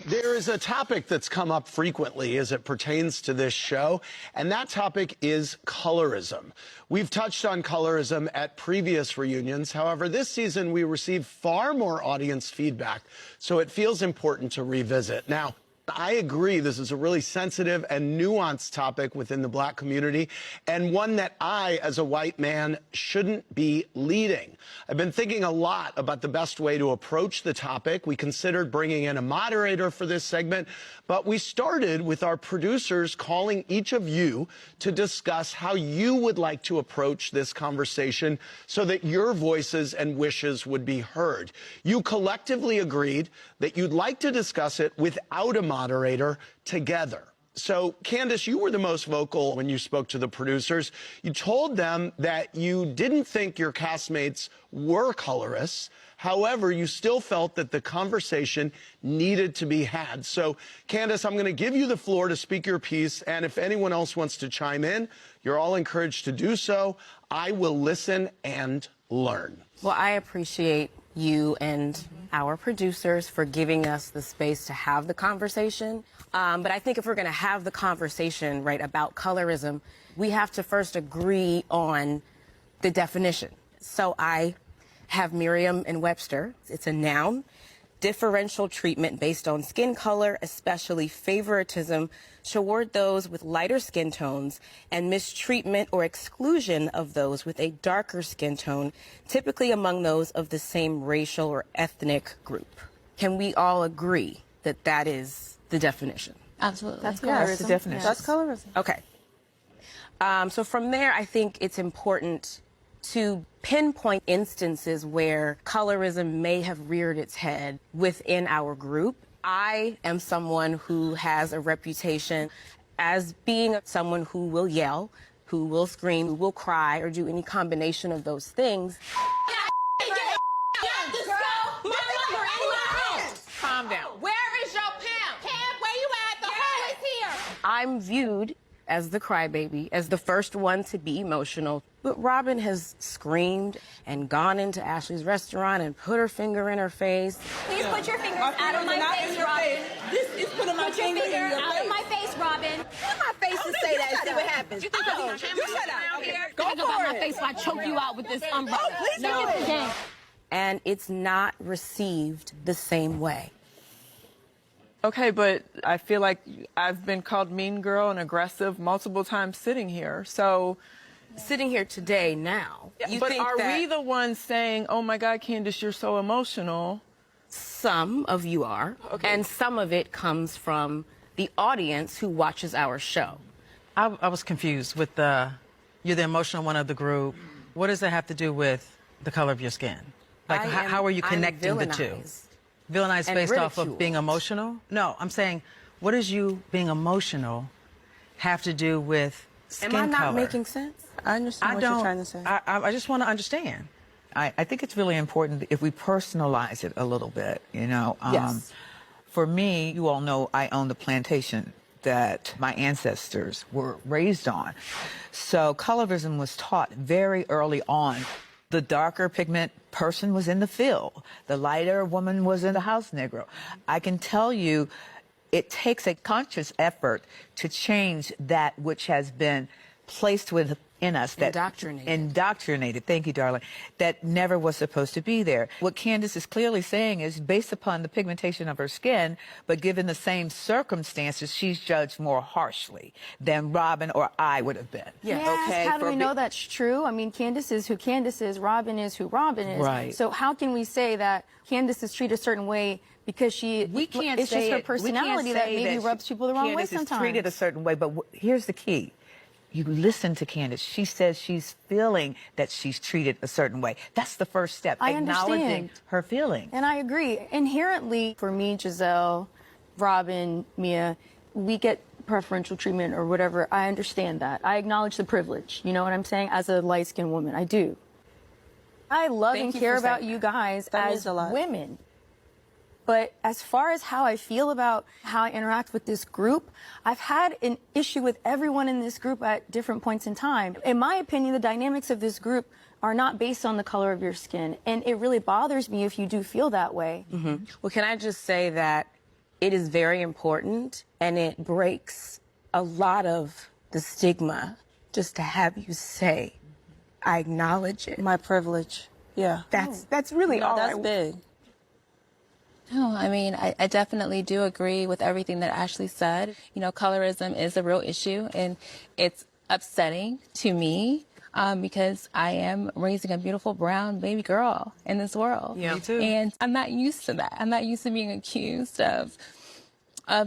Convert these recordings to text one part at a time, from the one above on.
There is a topic that's come up frequently as it pertains to this show, and that topic is colorism. We've touched on colorism at previous reunions. However, this season we received far more audience feedback, so it feels important to revisit. Now, I agree this is a really sensitive and nuanced topic within the Black community, and one that I, as a white man, shouldn't be leading. I've been thinking a lot about the best way to approach the topic. We considered bringing in a moderator for this segment, but we started with our producers calling each of you to discuss how you would like to approach this conversation so that your voices and wishes would be heard. You collectively agreed that you'd like to discuss it without a moderator together. So, Candace, you were the most vocal when you spoke to the producers. You told them that you didn't think your castmates were colorists. However, you still felt that the conversation needed to be had. So, Candace, I'm going to give you the floor to speak your piece, and if anyone else wants to chime in, you're all encouraged to do so. I will listen and learn. Well, I appreciate you and our producers for giving us the space to have the conversation. But I think if we're going to have the conversation, right, about colorism, we have to first agree on the definition. So I have Merriam and Webster. It's a noun. Differential treatment based on skin color, especially favoritism toward those with lighter skin tones, and mistreatment or exclusion of those with a darker skin tone, typically among those of the same racial or ethnic group. Can we all agree that that is the definition? Absolutely. That's colorism. Yeah, that's the definition. Yes. That's colorism. Okay. So from there, I think it's important to pinpoint instances where colorism may have reared its head within our group. I am someone who has a reputation as being someone who will yell, who will scream, who will cry, or do any combination of those things. Calm down. Where is your pimp? Pimp, where you at? The hoe is here. I'm viewed as the crybaby, as the first one to be emotional. But Robin has screamed and gone into Ashley's restaurant and put her finger in her face. Please put your finger out of my face, Robin. This is putting my finger in your Out face. of my face, Robin. Put my face and say that and see what happens. You think you shut up. Okay. Go I go by for my it. face if I choke you out with this umbrella. Oh, please do it. And it's not received the same way. Okay, but I feel like I've been called mean girl and aggressive multiple times sitting here. So, Sitting here today now, you but think are that we the ones saying, "Oh my God, Candace, you're so emotional"? some of you are, and some of it comes from the audience who watches our show. I was confused with you're the emotional one of the group. What does that have to do with the color of your skin? Like, how are you connecting the two? Villainized and based off of being ridiculed. emotional? No, I'm saying, what does you being emotional have to do with skin Am I not color? making sense? I understand what you're trying to say. I just want to understand. I think it's really important if we personalize it a little bit, you know. Yes. For me, you all know I own the plantation that my ancestors were raised on. So colorism was taught very early on. The darker pigment person was in the field. The lighter woman was in the house Negro. I can tell you it takes a conscious effort to change that which has been placed within us. That Indoctrinated, thank you, darling. That never was supposed to be there. What Candace is clearly saying is based upon the pigmentation of her skin, but given the same circumstances, she's judged more harshly than Robin or I would have been. Yes. Okay, How do we know that's true? I mean, Candace is who Candace is, Robin is who Robin is. Right. So how can we say that Candace is treated a certain way because it's just her personality that maybe rubs people the wrong way Candace sometimes? is treated a certain way, but here's the key. You listen to Candace. She says she's feeling that she's treated a certain way. That's the first step, I acknowledging understand. her feeling. And I agree. Inherently, for me, Giselle, Robin, Mia, we get preferential treatment or whatever. I understand that. I acknowledge the privilege. You know what I'm saying? As a light-skinned woman, I do. I love and care about you guys as women. But as far as how I feel about how I interact with this group, I've had an issue with everyone in this group at different points in time. In my opinion, the dynamics of this group are not based on the color of your skin. And it really bothers me if you do feel that way. Well, can I just say that It is very important, and it breaks a lot of the stigma just to have you say, I acknowledge it. My privilege. Yeah. That's really all That's I big. No, I mean, I definitely do agree with everything that Ashley said. You know, colorism is a real issue, and it's upsetting to me because I am raising a beautiful brown baby girl in this world. Yeah, me too. And I'm not used to that. I'm not used to being accused of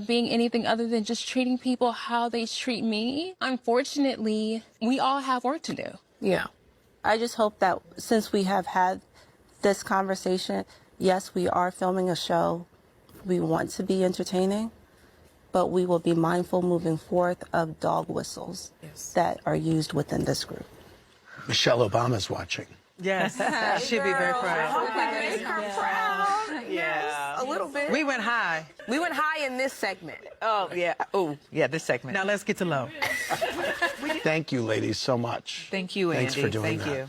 being anything other than just treating people how they treat me. Unfortunately, we all have work to do. Yeah. I just hope that since we have had this conversation, yes, we are filming a show. We want to be entertaining, but we will be mindful moving forth of dog whistles that are used within this group. Michelle Obama's watching. Yes, she'd be very proud. Make her proud. Yeah. A little bit. We went high. We went high in this segment. Oh, yeah. Oh, yeah, this segment. Now let's get to low. Thank you, ladies, so much. Thank you, Thanks Andy. for doing Thank that. you.